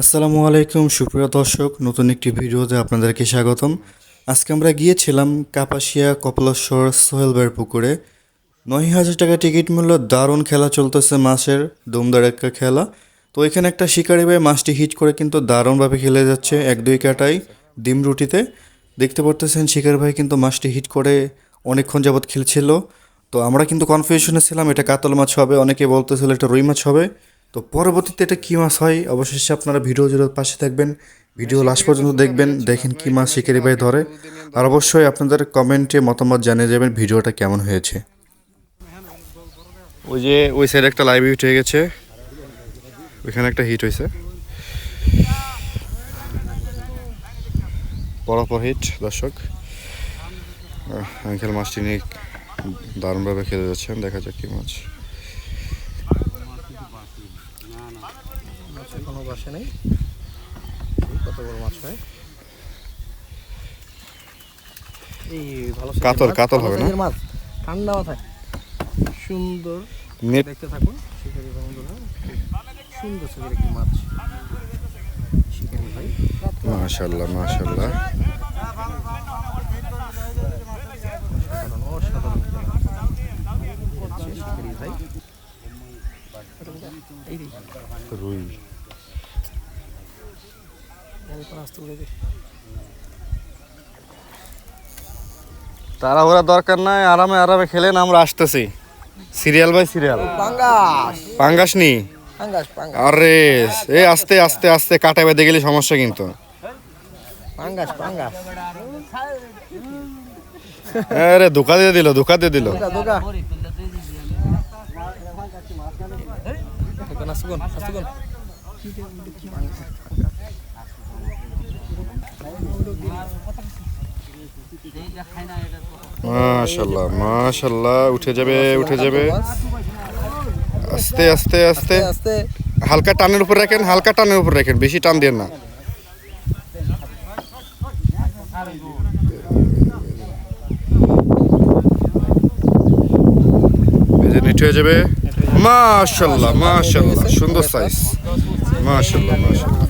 আসসালামু আলাইকুম সুপ্রিয় দর্শক, নতুন একটি ভিডিওতে আপনাদেরকে স্বাগতম। আজকে আমরা গিয়েছিলাম কাপাসিয়া কপলেশ্বর সোহেল ভাইয়ের পুকুরে। ৯,০০০ টাকা টিকিট মূল্য। দারুণ খেলা চলতেছে, মাছের দমদার একটা খেলা। তো এখানে একটা শিকারি ভাই মাছটি হিট করে কিন্তু দারুণভাবে খেলে যাচ্ছে ১-২ কাটাই ডিম রুটিতে। দেখতে পারতেছেন শিকারি ভাই কিন্তু মাছটি হিট করে অনেকক্ষণ যাবৎ খেলছিল। তো আমরা কিন্তু কনফিউশনে ছিলাম এটা কাতল মাছ হবে, অনেকে বলতেছিল এটা রুই মাছ হবে। তো পরবর্তীতে এটা কী মাছ হয় অবশেষে আপনারা ভিডিও জুড়ে পাশে থাকবেন, ভিডিও লাস্ট পর্যন্ত দেখবেন, দেখেন কী মাছ শিকারি ভাই ধরে। আর অবশ্যই আপনাদের কমেন্টে মতামত জানিয়ে যাবেন ভিডিওটা কেমন হয়েছে। ওই যে ওই সাইডে একটা লাইভ হিট হয়ে গেছে, ওইখানে একটা হিট হয়েছে, পরপর হিট। দর্শক আঙ্কেল মাছটি নিয়ে দারুণভাবে খেলে যাচ্ছেন, দেখা যাক কী মাছ। কোনো বাসে নেই, কত বড় মাছ হয় এই ভালো কাতল কাতল হবে না, মাছ ঠান্ডা মাথায় সুন্দর দেখতে থাকুন। শিকারি বন্ধুরা, সুন্দর সুন্দর একটি মাছ শিকারি ভাই, মাশাআল্লাহ মাশাআল্লাহ। অসাধারণ খেলা শিকারি ভাই। রুই তারা ওরা দরকার নাই, আরামে আরামে খেলেন, আমরা আসতেছি সিরিয়াল বাই সিরিয়াল। পাঙ্গাস নি, আরে এ আস্তে আস্তে আস্তে কাটা বেঁধে গেলে সমস্যা কিন্তু। আরে ধোকা দিয়ে দিল, ধোকা দিয়ে দিল। মাশাআল্লাহ মাশাআল্লাহ, উঠে যাবে উঠে যাবে, আস্তে আস্তে আস্তে আস্তে, হালকা টানের উপর রাখেন, হালকা টানের উপর রাখেন, বেশি টান দেন না। এই যে নিট হয়ে যাবে। মাশাআল্লাহ মাশাআল্লাহ, সুন্দর সাইজ, মাশাআল্লাহ মাশাআল্লাহ।